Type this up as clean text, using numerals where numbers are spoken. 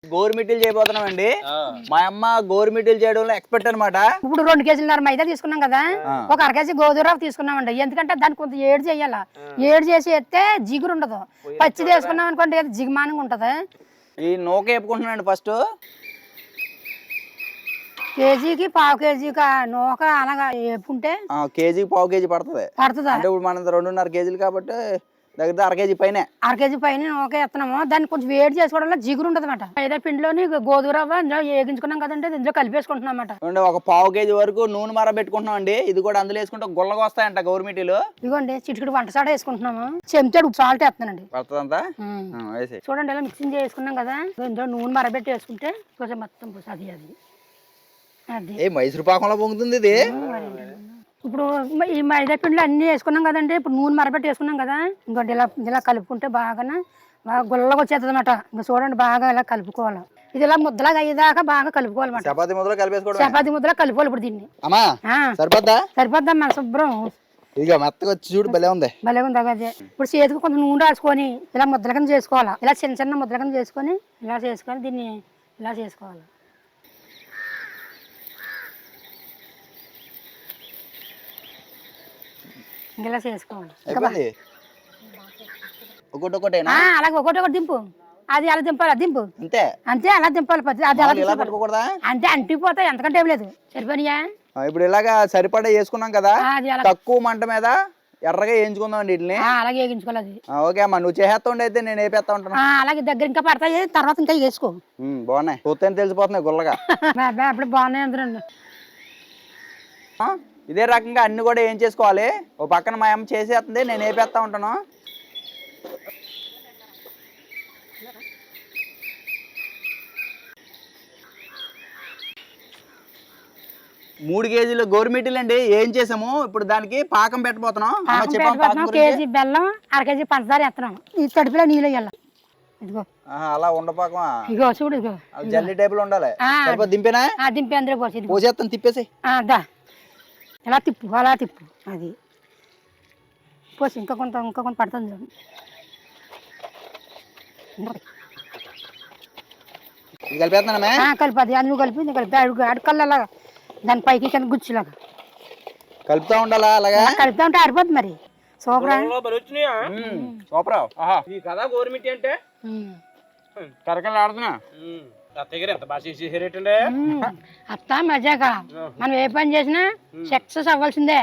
గోరుమిటీలు చేయబోతున్నామండి. మా అమ్మ గోరుమిటీలు చేయడంలో ఎక్స్పర్ట్ అనమాట. ఇప్పుడు 2 కేజీలన్నర మైదా తీసుకున్నాం కదా, ఒక అర కేజీ గోధుమ రవ్వ తీసుకున్నామండి. ఎందుకంటే దాన్ని కొంత ఏడు చేయాలా, ఏడు చేసి ఎత్తే జిగురు ఉండదు. పచ్చిది వేసుకున్నాం అనుకోండి జిగుమానంగా ఉంటది. ఈ నూక వేపుకుంటున్నాండి ఫస్ట్. కేజీకి పావు కేజీకి నూక అలాగా వేపుకుంటే కేజీకి పావు కేజీ పడుతుంది. పడుతుందా? అంటే ఇప్పుడు మన 2.5 కేజీలు కాబట్టి దగ్గర అర కేజీ పైన. అర కేజీ పైన నూక ఎత్తున్నాము. దాన్ని కొంచెం వేడి చేసుకోవడం వల్ల జిగురు ఉంటది అనమాట. మైదా పిండిలోని గోధుమ రవ్వ ఇందులో వేగించుకున్నాం కదంటే ఇందులో కలిపేసుకుంటున్నాం అన్నమాట. ఒక పావు కేజీ వరకు నూనె మర పెట్టుకుంటున్నాం అండి. ఇది కూడా అందులో వేసుకుంటే గుల్లగా వస్తాయంట గోరుమిటీలు. ఇదిగోండి చిటికెడు వంట సోడా వేసుకుంటున్నాము. చెంచాడు సాల్ట్ వేస్తున్నానండి. పడుతుందంతా చూడండి ఇలా మిక్సింగ్ చేసుకున్నాం కదా, ఇందులో నూనె మరబెట్టి వేసుకుంటే కొంచెం మొత్తం అది అది అది మైసూరు పాకంలో పొంగుతుంది ఇది. ఇప్పుడు ఈ మైదా పిండిలో అన్ని వేసుకున్నాం కదండి. ఇప్పుడు నూనె మరబెట్టి వేసుకున్నాం కదా, ఇంకోటి ఇలా ఇలా కలుపుకుంటే బాగా గుల్లగా వచ్చేస్తుంది అనమాట. ఇంకా చూడండి బాగా ఇలా కలుపుకోవాలి. ఇది ఇలా ముద్దలాగా అయ్యేదాకా బాగా కలుపుకోవాలన్నమాట. చపాతీ ముద్దలో కలిపేసుకోవడం. చపాతీ ముద్దలా కలుపుకోవాలి. ఇప్పుడు దీన్ని అమ్మా సరిపోద్దా? సరిపోద్దమ్మా శుభ్రం. ఇక మెత్తగా వచ్చి చూడు భలే ఉంది. భలే ఉంది అదే. ఇప్పుడు చేతికి కొంచెం నూనె రాసుకొని ఇలా ముద్దల కింద చేసుకోవాలి. ఇలా చిన్న చిన్న ముద్దల కింద చేసుకొని ఇలా చేసుకొని దీన్ని ఇలా చేసుకోవాలి. ఇలా చేసుకోవాలి. అలాగే ఒకటి దింపు. అది అలా దింపాలి. అది దింపు అంతే అంతే. అలా దింపాలి. అది అలా అంటే అంటిపోతాయి. ఎంతకంటే ఏం లేదు. సరిపోనియా? ఇప్పుడు ఇలాగా సరిపడా వేసుకున్నాం కదా, తక్కువ మంట మీద ఎర్రగా వేయించుకుందాం వీటిని. అలాగే వేయించుకోవాలి. ఓకే అమ్మా, నువ్వు చేస్తా ఉండే అయితే నేను వేపేస్తా ఉంటాను. అలాగే దగ్గర ఇంకా పడతాయి, తర్వాత ఇంకా వేసుకో. బాగున్నాయి, చూస్తే తెలిసిపోతున్నాయి గుల్లగా. అప్పుడు బాగున్నాయి అందరండి. ఇదే రకంగా అన్ని కూడా ఏం చేసుకోవాలి. ఓ పక్కన మా అమ్మ చేసేస్తుంది, నేను వేపేస్తా ఉంటాను. మూడు కేజీలు గోరుమిటీలు అండి ఏం చేసాము. ఇప్పుడు దానికి పాకం పెట్టబోతున్నాం. కేజీ బెల్లం, అర కేజీ పంచదార వేస్తున్నాం. ఈ తడిపిలో నీళ్ళు వేయాలి. ఇదిగో అలా ఉండపాకమా? ఇగో చూడు, ఇగో జల్లి టైప్ లో ఉండాలి. దింపేనా? దింపి అందరూ పోసేస్తాను. తిప్పేసి ఎలా తిప్పు, అలా తిప్పు. అది పోసి ఇంకా కొంత పడుతుంది. కలిపి అది నువ్వు కలిపి కలిపి అడుకల్లా దాని పైకి కింద గుచ్చిలాగా కలుపుతా ఉండాలా? అలాగా కలుపుతా ఉంటే ఆరిపోతుంది. మరి సూపరా సూపరా కదా గోరుమిటి అంటే కరకలాడుతున్నా. అత్త మజాగా మనం ఏ పని చేసినా సక్సెస్ అవ్వాల్సిందే.